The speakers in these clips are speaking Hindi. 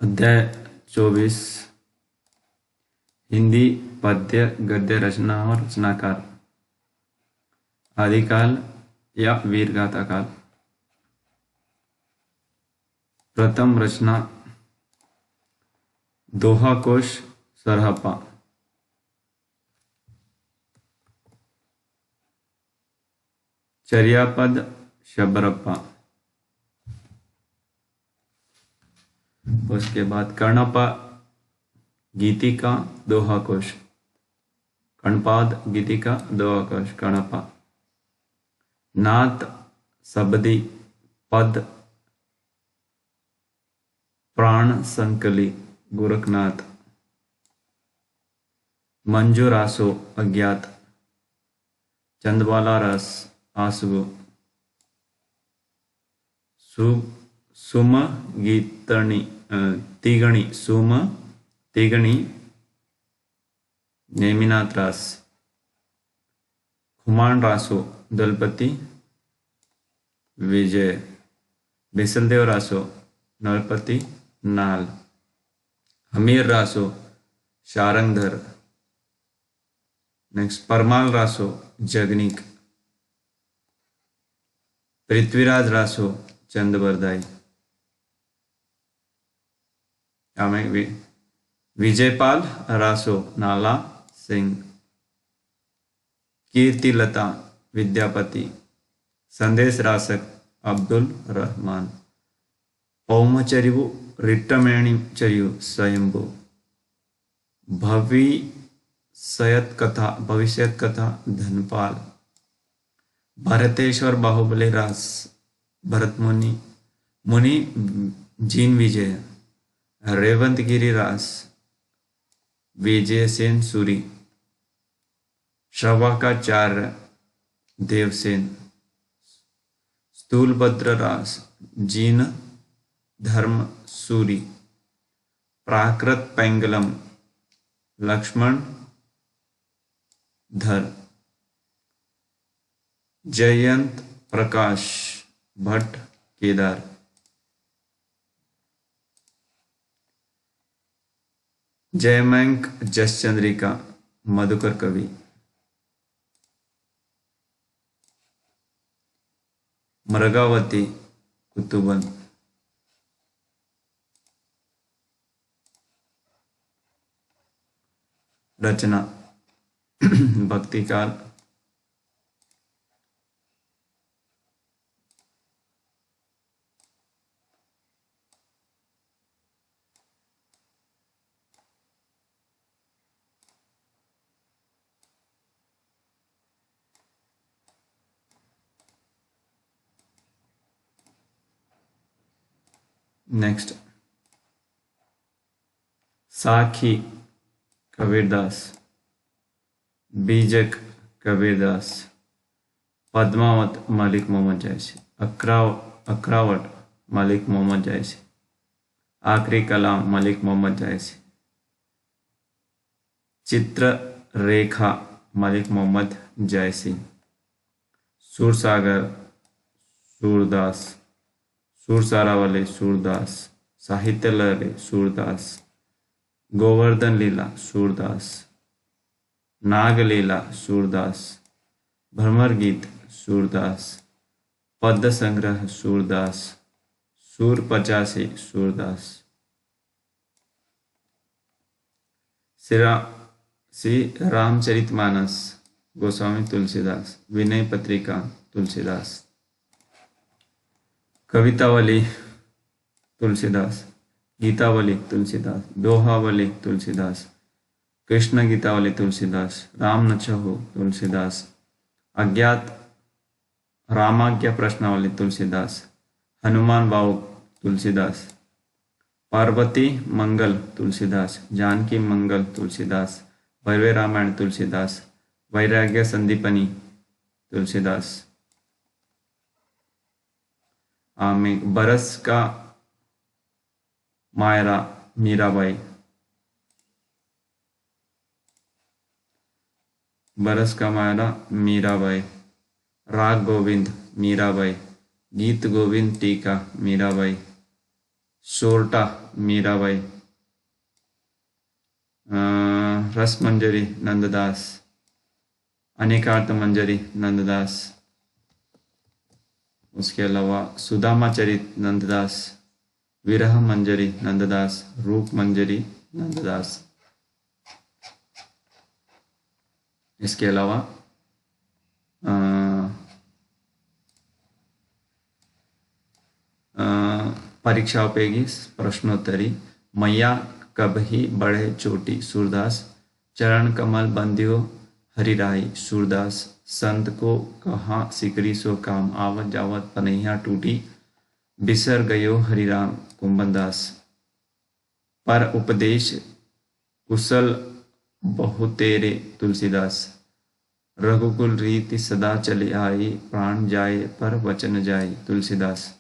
अध्याय 24 हिंदी पद्य गद्य रचना और रचनाकार आदिकाल या वीरगाथा काल। प्रथम रचना दोहा कोश सरहपा। चर्यापद शबरप्पा। उसके बाद कर्णपा गीतिका दोहा कोश। कर्णपाद गीतिका दोहा कोश कर्णपा। नाथ सबदी पद प्राण संकली गोरखनाथ। मंजू रासो अज्ञात चंदवाला रस आसुगो। सुम गीतणी तिगणी सुम तिगणी नेमिनाथ रास। खुमान रासो दलपति विजय। बिसलदेव रासो नरपति नाल। हमीर रासो शारंगधर। नेक्स्ट परमाल रासो जगनीक। पृथ्वीराज रासो चंदबरदाई। विजयपाल रासो नाला सिंह। कीर्तिलता विद्यापति। संदेश रासक अब्दुल रहमान। पौमचरिवु रिट्टमेणी चरियु स्वयंभू। भविष्यत कथा धनपाल। भरतेश्वर बाहुबली रास भरत मुनि जीन विजय। रेवंत गिरी रास विजय सेन सूरी। श्रवकाचार्य देवसेन। स्थूलभद्र रास जीन धर्म सूरी। प्राकृत पैंगलम लक्ष्मण धर। जयंत प्रकाश भट्ट केदार। जयमंक जसचंद्रिका मधुकर कवि। मृगावती कुतुबन। रचना भक्ति काल। नेक्स्ट साखी कबीरदास। बीजक कबीरदास। पद्मावत मलिक मोहम्मद जायसी। अक्रावट मलिक मोहम्मद जायसी। आखिरी कलाम मलिक मोहम्मद जायसी। चित्र रेखा मलिक मोहम्मद जायसी। सूरसागर सूरदास। सूरसारावले सूरदास। साहित्य लहरी सूरदास। गोवर्धन लीला सूरदास। नागलीला सूरदास। भ्रमर गीत सूरदास। पद्य संग्रह सूरदास। सूर 85 सूरदास। श्री रामचरितमानस गोस्वामी तुलसीदास। विनय पत्रिका तुलसीदास। कवितावली तुलसीदास। गीतावली तुलसीदास। दोहावली तुलसीदास। कृष्ण गीतावली तुलसीदास। राम न छहो तुलसीदास। अज्ञात रामाज्ञा प्रश्नावली तुलसीदास। हनुमान बाऊ तुलसीदास। पार्वती मंगल तुलसीदास। जानकी मंगल तुलसीदास। भैरव रामायण तुलसीदास। वैराग्य संदीपनी तुलसीदास। बरस का मायरा मीराबाई। बरस का मायरा मीराबाई। राग गोविंद मीराबाई। गीत गोविंद टीका मीराबाई। सोरठा मीराबाई, रस मंजरी नंददास, अनेकार्थ मंजरी नंददास, उसके अलावा सुदामा चरित नंददास, विरह मंजरी नंददास, रूप मंजरी नंददास। इसके अलावा परीक्षा उपयोगी प्रश्नोत्तरी, मैया कभी बढ़े चोटी सूरदास, चरण कमल बंध्यो हरिराई सूरदास, संत को कहाँ सिकरी सो काम, आवत जावत पनैया टूटी बिसर गयो हरिराम कुंभनदास, पर उपदेश कुशल बहुतेरे तुलसीदास, रघुकुल रीति सदा चले आई, प्राण जाए पर वचन जाए तुलसीदास,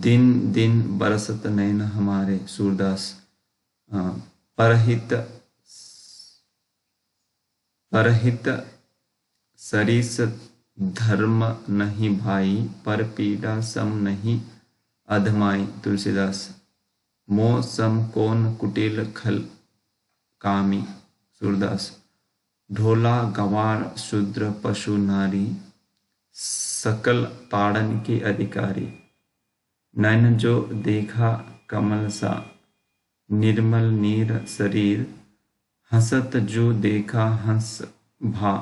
दिन दिन बरसत नैन हमारे सूरदास, परहित परहित सरिस धर्म नहीं भाई, पर पीड़ा सम नहीं अधमाई तुलसीदास, मोह सम कौन कुटिल खल कामी सूरदास, ढोला गवार शूद्र पशु नारी, सकल ताड़न के अधिकारी, नैन जो देखा कमल सा, निर्मल नीर शरीर, हंसत जो देखा हंस भा,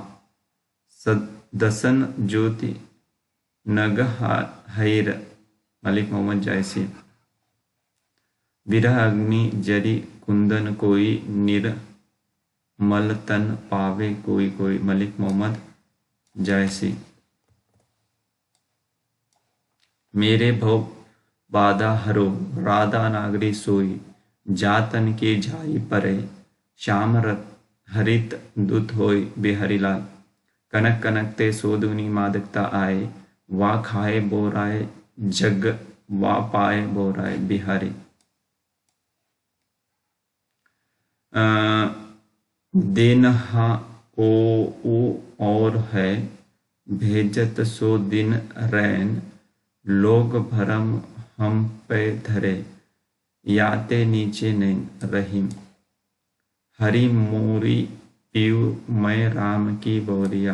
दसन ज्योति नग हैर मलिक मोहम्मद जायसी, विरह अग्नि जरी कुंदन कोई, निर्मल तन पावे कोई कोई मलिक मोहम्मद जायसी, मेरे भव बाधा हरो राधा नागरी सोई, जातन के झाई परे श्याम हरित दूत होय बिहारीलाल, कनक कनक ते सोदुनी मादकता आए, वा खाए बोराए जग वा पाए बोराए बिहारी, देनहा ओ और है भेजत सो दिन रैन, लोग भरम हम पे धरे, याते नीचे नहीं रहीम, हरी मोरी पीऊ मैं राम की बोरिया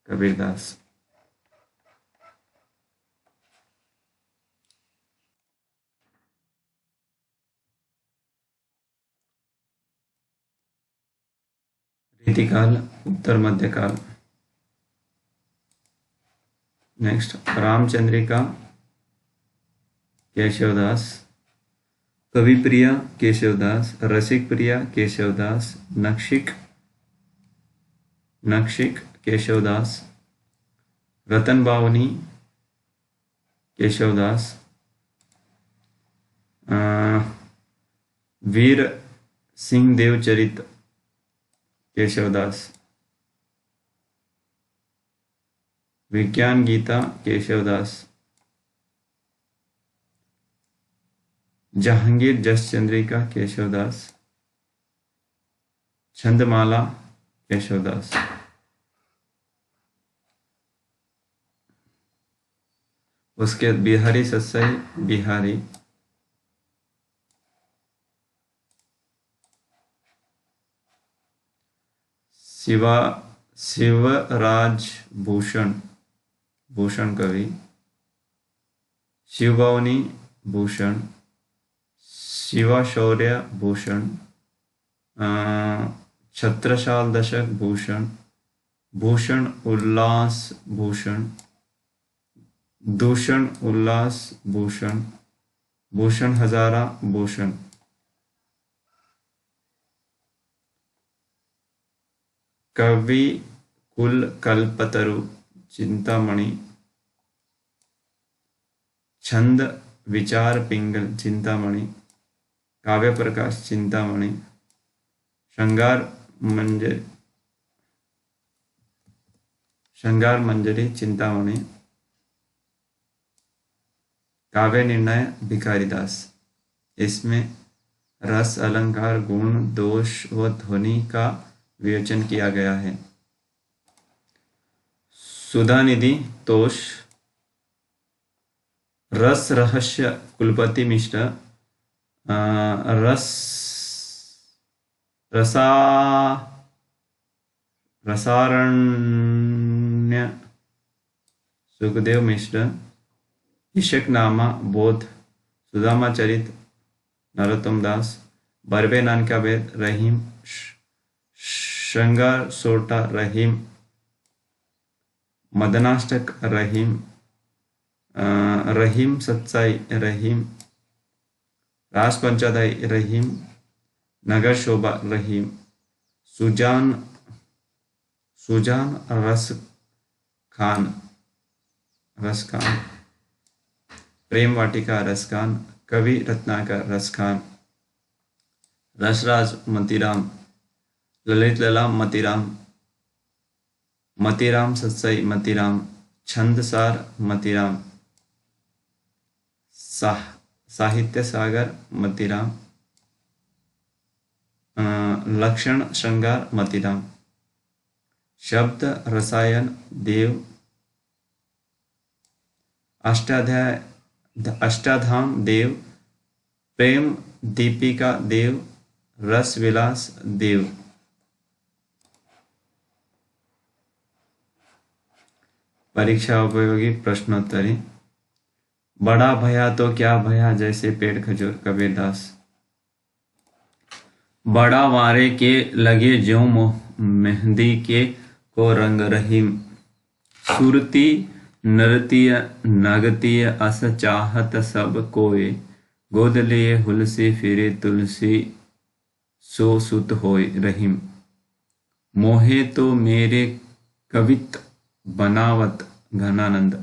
कबीरदास। रीतिकाल उत्तर मध्यकाल। नेक्स्ट रामचंद्रिका केशवदास, कवि प्रिया केशवदास, रसिक प्रिया केशवदास, नक्षिक केशवदास, रतन बावनी केशवदास, वीर सिंह देवचरित केशवदास, विज्ञान गीता केशवदास, जहांगीर जस चंद्रिका केशवदास, छंदमाला केशवदास। उसके बिहारी सत्सई बिहारी, शिवराज भूषण कवि, शिवभवानी भूषण, शिवा शौर्य भूषण, छत्रसाल दशक भूषण, भूषण उल्लास भूषण, दूषण उल्लास भूषण, भूषण हजारा भूषण, कवि कुल कल्पतरु चिंतामणि, छंद विचार पिंगल चिंतामणि, काव्य प्रकाश चिंतामणि, श्रृंगार मंजरी चिंतामणि, काव्य निर्णय भिखारीदास। इसमें रस अलंकार गुण दोष व ध्वनि का विवेचन किया गया है। सुधा निधि तोष, रस रहस्य कुलपति मिश्र, रस रसा रसारण्य सुखदेव मिश्र, इशकनामा बोध सुदामा चरित नरोत्तम दास, बरबे नानका वेद रहीम, श्रृंगार सोटा रहीम, मदनाष्टक रहीम, रहीम सच्चाई रहीम, रास पंचादय रहीम, नगर शोभा रहीम, सुजान सुजान रसखान, प्रेम वाटिका रसखान, कवि रत्नाकर रसखान, रसराज मतीराम, ललित लला मतीराम, मतीराम सत्सई मतीराम, छंदसार मतीराम, साहित्य सागर मतीराम, लक्षण श्रृंगार मतीराम, शब्द रसायन देव, अष्टाधाम देव, प्रेम दीपिका देव, रस विलास देव। परीक्षा उपयोगी प्रश्नोत्तरी। बड़ा भया तो क्या भया जैसे पेड़ खजूर, कबीरदास। बड़ा वारे के लगे ज्यों मेहंदी के को रंग रहीम, सुरती नरतीय नगतीय अस चाहत सब कोय, गोद लिए हुलसी फिरे तुलसी सो सुत होय रहीम, मोहे तो मेरे कवित बनावत घनानंद।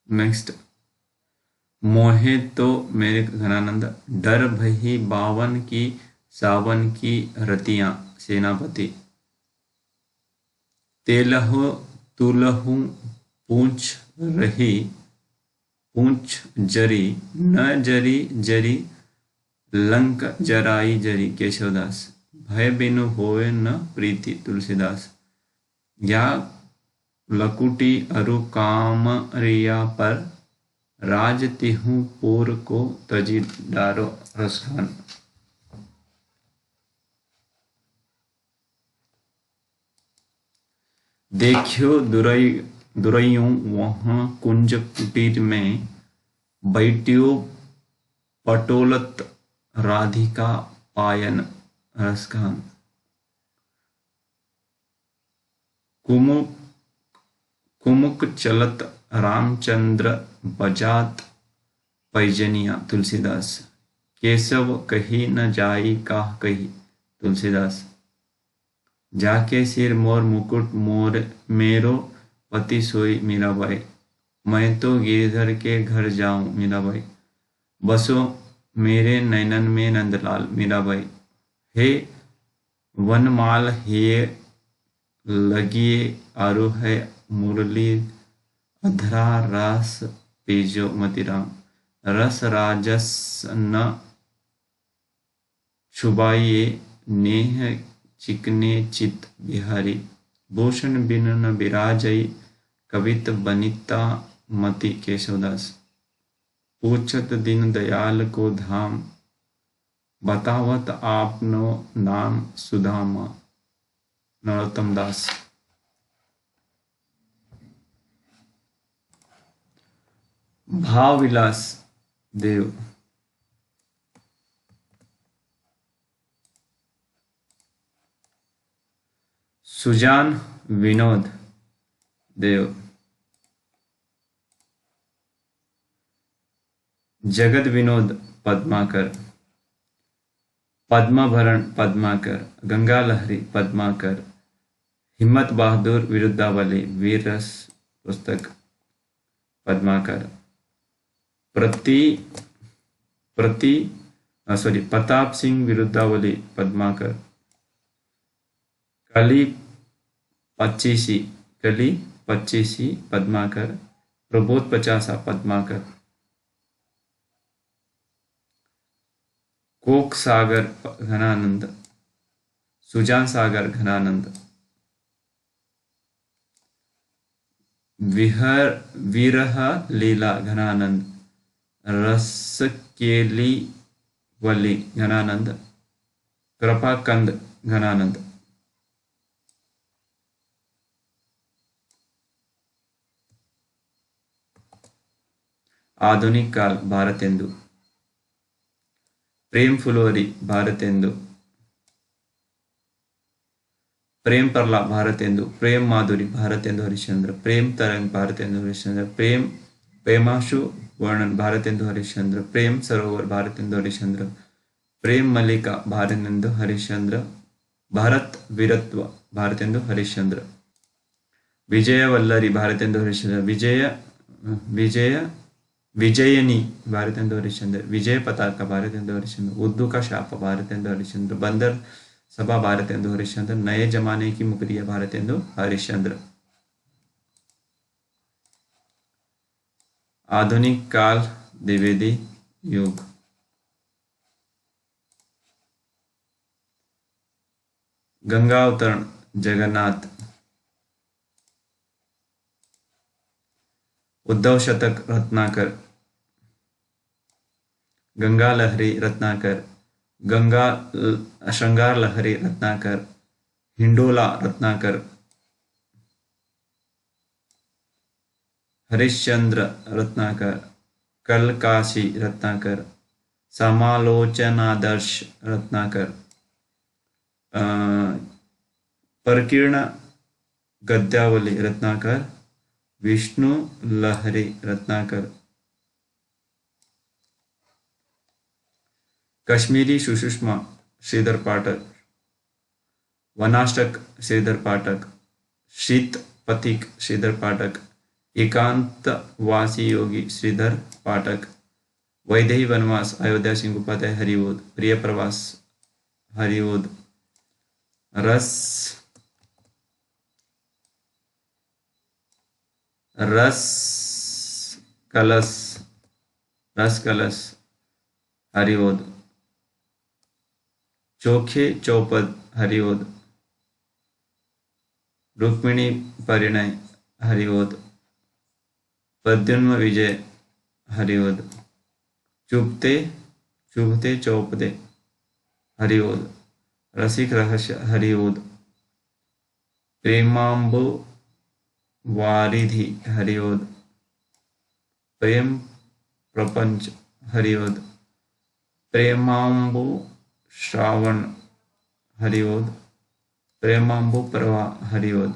नेक्स्ट, मोहे तो मेरे घनानंद, डर भही बावन की सावन की रतियां, सेनापति। तेलहु तुलहु पूंछ रही, पूंछ जरी न जरी जरी, लंक जराई जरी, केशवदास। भय बिनु होए न प्रीति, तुलसीदास। या लकुटी अरु काम रिया पर, राज तिहु पूर को तजी डारो, रसखान। देखियो दुरैयों वहां कुंज कुटीर में, बैठियो पटोलत राधिका पायन, रसखान। कुमुक चलत रामचंद्र बजात पैजनिया, तुलसीदास। केशव कही न जाई काह कही, तुलसीदास। जाके सिर मोर मुकुट मोर मेरो पति सोई, मीराबाई। मैं तो गिरधर के घर जाऊं, मीराबाई। बसो मेरे नैनन में नंदलाल, मीराबाई। हे वनमाल हे लगिए आरु है मुरली, अधरा रस पीजो, मतीराम। रस राजस न छुबाइए, नेह चिकने चित बिहारी। भूषण बिन न बिराजई, कवित बनिता मति, केशवदास। पूछत दिन दयाल को धाम, बतावत आपनो नाम सुदामा, नरोत्तम दास। भाव विलास देव। सुजान विनोद देव। जगत विनोद पद्माकर, पद्माभरण पद्माकर, गंगा लहरी पद्माकर, हिम्मत बहादुर विरुद्धावली वीर रस पुस्तक पद्माकर, प्रताप सिंह विरुद्धावली पद्माकर, कली पच्चीसी पद्माकर, प्रबोध 50 पद्माकर, कोक सागर घनानंद, सुजान सागर घनानंद, विहर विरह लीला घनानंद, रस केली वली घनानंद, कृपाकंद घनानंद। आधुनिक काल भारतेंदु, प्रेम फुलवरी भारतेंदु, प्रेम परला भारतेंदु, प्रेम माधुरी भारतेंदु हरिश्चंद्र, प्रेम तरंग भारतेंदु हरिश्चंद्र, प्रेम प्रेमाशु वर्णन भारतेंदु हरिश्चंद्र, प्रेम सरोवर भारतेंदु हरिश्चंद्र, प्रेम मल्लिका भारतेंदु हरिश्चंद्र, भारत वीरत्व भारतेंदु हरिश्चंद्र, विजय वल्लरी भारतेंदु हरिश्चंद्र, विजय विजय विजयनी भारतेंदु हरिश्चंद्र, विजय पताका भारतेंदु हरिश्चंद्र, उर्दू का शाप भारतेंदु हरिश्चंद्र, बंदर सभा भारतेंदु हरिश्चंद्र, नए जमाने की मुकरिया भारतेंदु हरिश्चंद्र। आधुनिक काल द्विवेदी युग, गंगा अवतरण जगन्नाथ, उद्धव शतक रत्नाकर, गंगा लहरी रत्नाकर, गंगा श्रृंगार लहरी रत्नाकर, हिंडोला रत्नाकर, हरिश्चंद्र रत्नाकर, कलकाशी रत्नाकर, समालोचनादर्श रत्नाकर, परकीर्ण गद्यावली रत्नाकर, विष्णु लहरी रत्नाकर, कश्मीरी सुषुष्मा श्रीधर पाठक, वनाष्टक श्रीधर पाठक, शीत पथिक श्रीधर पाठक, एकांत वासी योगी श्रीधर पाठक, वैदेही वनवास अयोध्या सिंह उपाध्याय हरिवोद, प्रिय प्रवास हरिवोद, रस रस कलश रस कलश हरिवोद, चोखे चौपद हरिवोद, रुक्मिणी परिणय हरिवोद, प्रद्युम्न विजय हरिवोद, चुभते चुभते चौपदे हरिवोद, रसिक रहस्य हरिवोद, प्रेमांबु वारिधि हरिवोद, प्रेम प्रपंच हरिवोद, प्रेमांबु श्रावण हरिवोद, प्रेमांबु प्रवाह हरिवोद।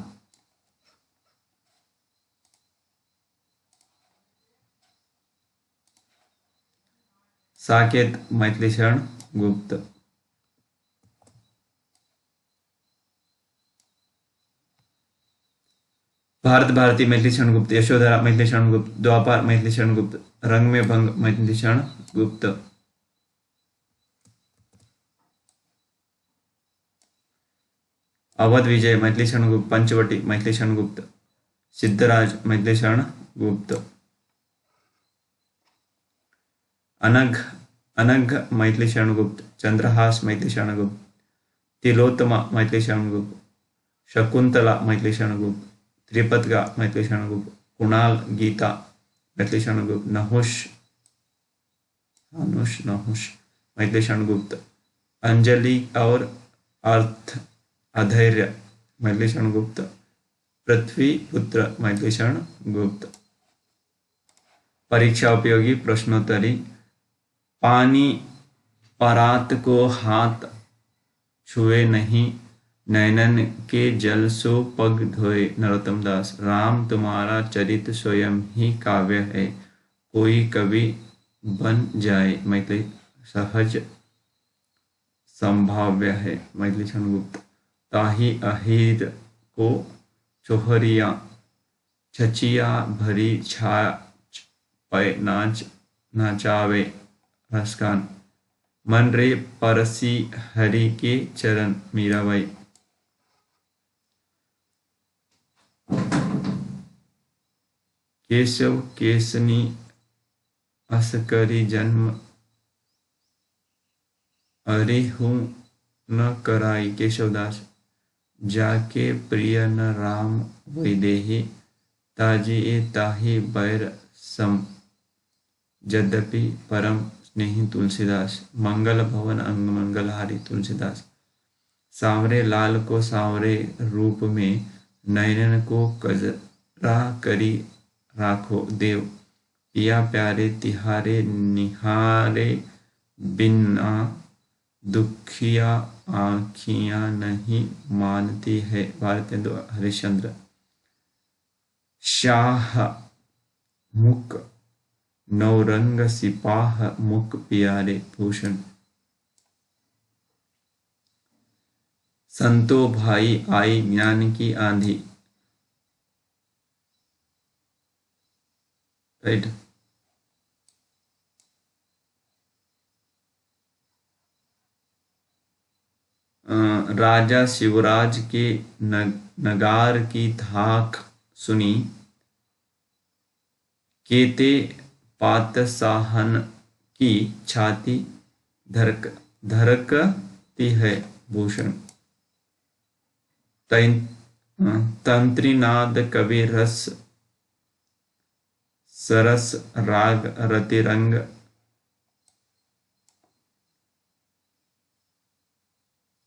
साकेत मैथिली शरण गुप्त, भारत भारती मैथिली शरण गुप्त, यशोधरा मैथिली शरण गुप्त, द्वापर मैथिली शरण गुप्त, रंग में भंग मैथिली शरण गुप्त, अवध विजय मैथिली शरण गुप्त, पंचवटी मैथिली शरण गुप्त, सिद्धराज मैथिली शरण गुप्त, अनघ अनघ मैथिली शरण गुप्त, चंद्रहास मैथिली शरण गुप्त, तिलोत्तमा मैथिली शरण गुप्त, शकुंतला मैथिली शरण गुप्त, त्रिपतगा मैथिली शरण गुप्त, कुणाल गीता मैथिली शरण गुप्त, नहुष मैथिली शरण गुप्त, अंजलि और अर्थ अधैर्य मैथिली शरण गुप्त, पृथ्वी पुत्र मैथिली शरण गुप्त। परीक्षा उपयोगी प्रश्नोत्तरी, पानी परात को हाथ छुए नहीं, नैनन के जल सो पग धोए नरोत्तम दास, राम तुम्हारा चरित स्वयं ही काव्य है, कोई कवि बन जाए मैथिली सहज संभाव्य है मैथिली शरण गुप्त, ताही अहिर को चोहरिया छचिया भरी छाछ पै नाच नाचावे रसकान, मन रे परसी हरि के चरण मीराबाई। केशव केसनी असकरी जन्म, अरिहु न कराई केशवदास, जाके प्रिय न राम वैदेही, ताजी ए ताही बैर सम, यद्यपि परम स्नेही तुलसीदास। मंगल भवन अंग मंगलहारी तुलसीदास। सांवरे लाल को सांवरे रूप में, नयन को कजरा करी राखो देव। पिया प्यारे तिहारे निहारे, बिना दुखिया आँखियाँ नहीं मानती है। भारतेंदु हरिश्चंद्र। शाह मुख नौरंग सिपाह, मुख प्यारे भूषण। संतो भाई आई ज्ञान की आंधी। राइट। राजा शिवराज के नगार की धाक सुनी, केते पातशाहन की छाती धड़कती है भूषण। तंत्रीनाद कवि रस सरस, राग रतिरंग।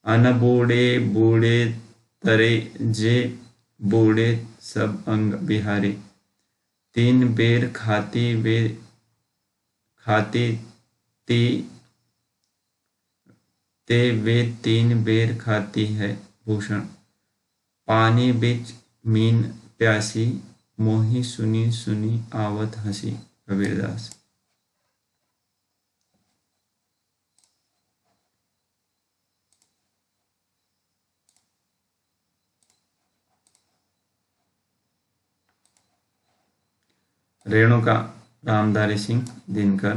अनबूढ़े बूढ़े तरे जे, बूढ़े सब अंग बिहारी। तीन बेर खाती वे खाती ती, ते वे तीन बेर खाती है भूषण। पानी बिच मीन प्यासी, मोही सुनी सुनी आवत हंसी। कबीरदास। रेणुका रामधारी सिंह दिनकर।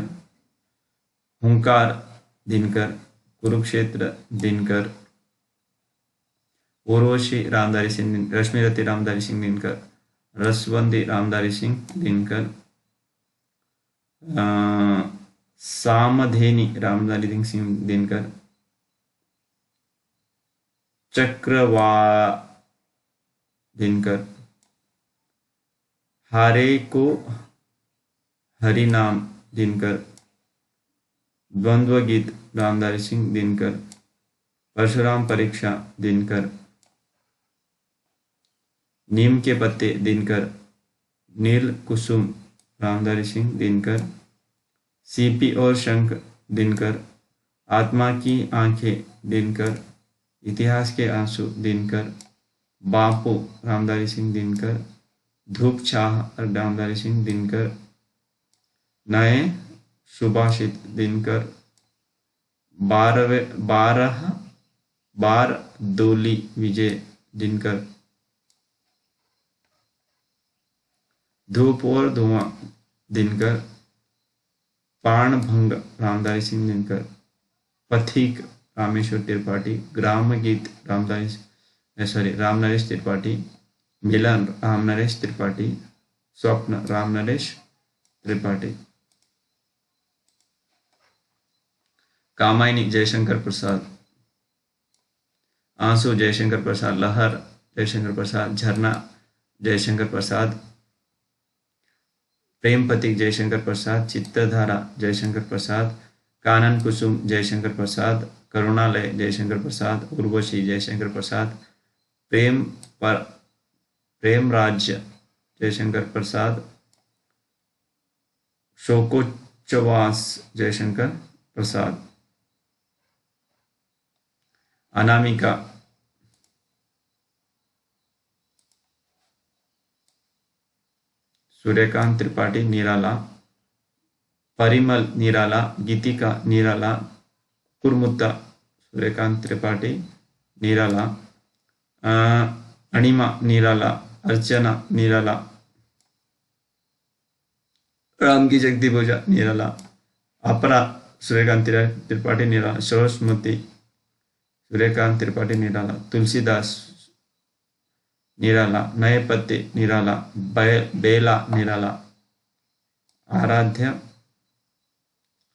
हुंकार दिनकर। कुरुक्षेत्र दिनकर। उर्वशी रामधारी सिंह, रश्मिरथी रामधारी सिंह दिनकर। रसवंती रामधारी सिंह दिनकर। सामधेनी रामधारी सिंह दिनकर। चक्रवा दिनकर। हारे को हरिनाम दिनकर। द्वंद्व गीत रामधारी सिंह दिनकर। परशुराम परीक्षा दिनकर। नीम के पत्ते दिनकर। नील कुसुम रामधारी सिंह दिनकर। सीपी और शंख दिनकर। आत्मा की आंखें दिनकर। इतिहास के आंसू दिनकर। बापू रामधारी सिंह दिनकर। धूप छाह रामधारी सिंह दिनकर। नए सुभाषित दिनकर। बार दोली विजय दिनकर। धूप और धुआं दिनकर। पाणभंग रामधारी सिंह दिनकर। पथिक रामेश्वर त्रिपाठी। ग्राम गीत रामनरेश त्रिपाठी। मिलन रामनरेश त्रिपाठी। स्वप्न रामनरेश त्रिपाठी। कामायनी जयशंकर प्रसाद। आंसू जयशंकर प्रसाद। लहर जयशंकर प्रसाद। झरना जयशंकर प्रसाद। प्रेम प्रतीक जयशंकर प्रसाद। चित्तधारा जयशंकर प्रसाद। कानन कुसुम जयशंकर प्रसाद। करुणालय जयशंकर प्रसाद। उर्वशी जयशंकर प्रसाद। प्रेम राज्य जयशंकर प्रसाद। शोकोच्चवास जयशंकर प्रसाद। अनामिका सूर्यकांत त्रिपाठी निराला। परिमल निराला। गीतिका निराला। कुरमुत्ता सूर्यकांत त्रिपाठी निराला। अणिमा निराला। अर्चना निराला। राम की जगदी पूजा निराला। अपरा सूर्यकांत त्रिपाठी निराला। सरस्वती सूर्यकांत त्रिपाठी निराला। तुलसीदास निराला। नए पत्ते निराला। बेला निराला।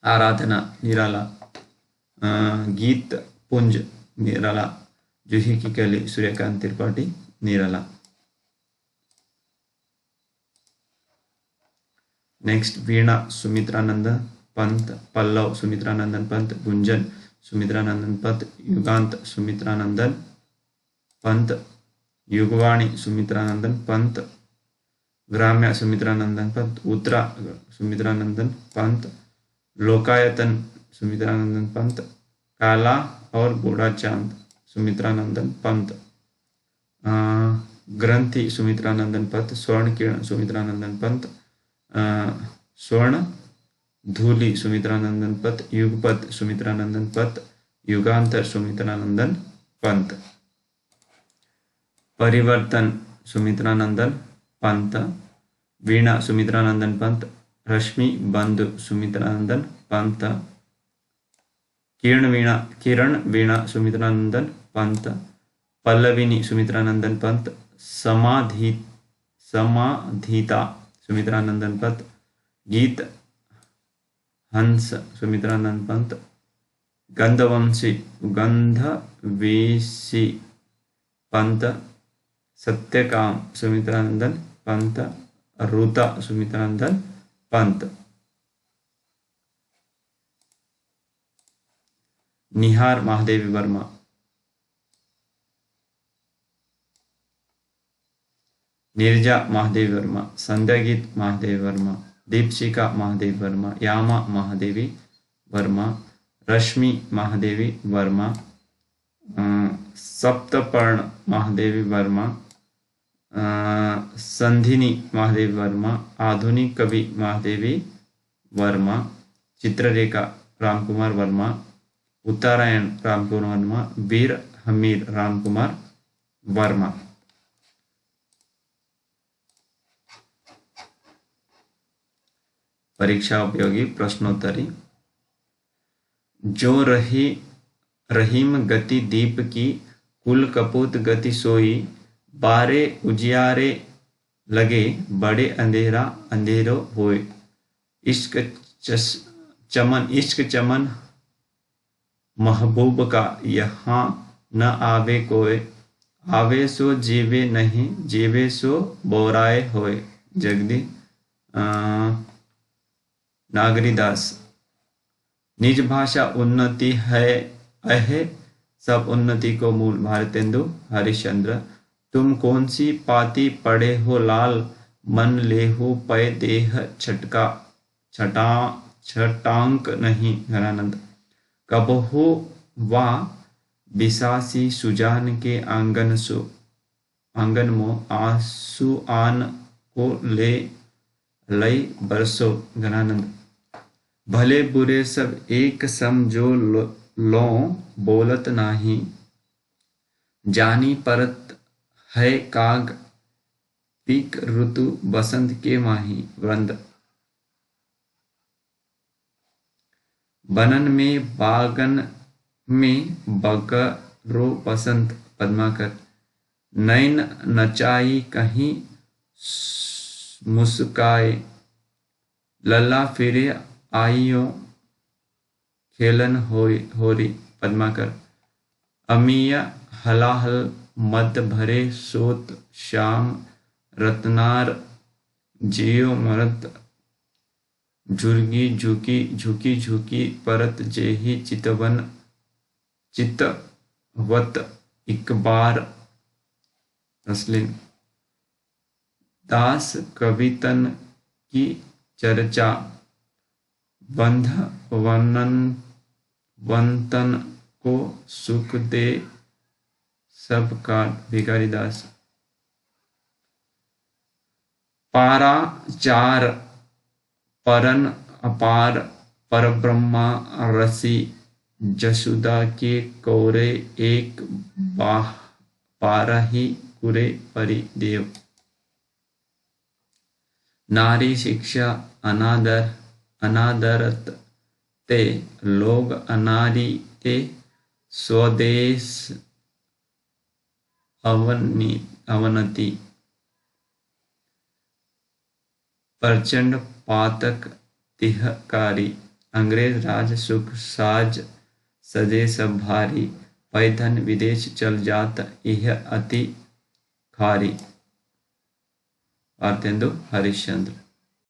आराधना निराला। गीत पुंज निराला। जूही की कली सूर्यकांत त्रिपाठी निराला। नेक्स्ट वीणा सुमित्रानंदन पंत, पल्लव सुमित्रानंदन पंत, गुंजन सुमित्रानंदन पंत, युगांत सुमित्रानंदन पंत, युगवाणी सुमित्रानंदन पंत, ग्राम्य सुमित्रानंदन पंत, उत्तरा सुमित्रानंदन पंत, लोकायतन सुमित्रानंदन पंत, काला और गोरा चांद सुमित्रानंदन पंत, ग्रंथि सुमित्रानंदन पंत, स्वर्ण किरण सुमित्रानंदन पंत, स्वर्ण धूलि सुमित्रानंदन पंत, युगपत सुमित्रानंदन पंत, युगांतर सुमित्रानंदन पंत, परिवर्तन सुमित्रानंदन पंत, वीणा सुमित्रानंदन पंत, रश्मि बंधु सुमित्रानंदन पंत, किरण वीणा सुमित्रानंदन पंत, पल्लविनी सुमित्रानंदन पंत, समाधिता सुमित्रानंदन पंत, गीत हंस सुमित्रानंदन पंत, गंधवंशी पंत, सत्यकाम सुमित्रानंदन पंत, रूता सुमित्रानंदन पंत, निहार महादेवी वर्मा, नीरजा महादेवी वर्मा, संध्यागीत महादेवी वर्मा, दीपशिका महादेवी वर्मा, यामा महादेवी वर्मा, रश्मि महादेवी वर्मा, सप्तपर्ण महादेवी वर्मा, संधिनी महादेवी वर्मा, आधुनिक कवि महादेवी वर्मा, चित्ररेखा रामकुमार वर्मा, उत्तरायण रामकुमार वर्मा, वीर हमीर रामकुमार वर्मा। परीक्षा उपयोगी प्रश्नोत्तरी। जो रहीम गति दीप की, कुल कपूत गति सोई, बारे उजियारे लगे, बड़े अंधेरा अंधेरो होए, इश्क चमन महबूब का, यहाँ न आवे कोय, आवे सो जीवे नहीं, जीवे सो बोराए होए। जगदी नागरीदास। निज भाषा उन्नति है अहे, सब उन्नति को मूल। भारतेंदु हरिश्चंद्र। तुम कौन सी पाती पढ़े हो लाल, मन लेहु पय देह छटांक नहीं। घनानंद। कबहु वा बिसासी सुजान के आंगन मो, आंसू आन को ले लई बरसो। घनानंद। भले बुरे सब एक सम, जो लो बोलत नाही, जानी परत है काग, पीक ऋतु बसंत के माही। वृंद। बनन में बागन में बगरो बसंत। पद्माकर। नैन नचाई कहीं मुस्काए, लल्ला फिरे आइयो खेलन होरी। पद्माकर। अमिया हलाहल मद भरे सोत, श्याम रत्नार जियो मरत, झुर्गी झुकी झुकी परत, जेही चितवत एक बार। तस्लीम। दास कवितन की चर्चा, बंध वंतन को सुख दे सब का। भिखारी दास। पारा चार परन अपार, परब्रह्मा रसी, जसुदा के कौरे एक पारही कुरे परिदेव। नारी शिक्षा अनादरत ते, लोग अनारी ते, स्वदेश अवनति। प्रचंड पातक तिहकारी, अंग्रेज राज सुख साज, सजे सब भारी, पैधन विदेश चल जात, यह अति खारी। भारतेंदु हरिश्चंद्र।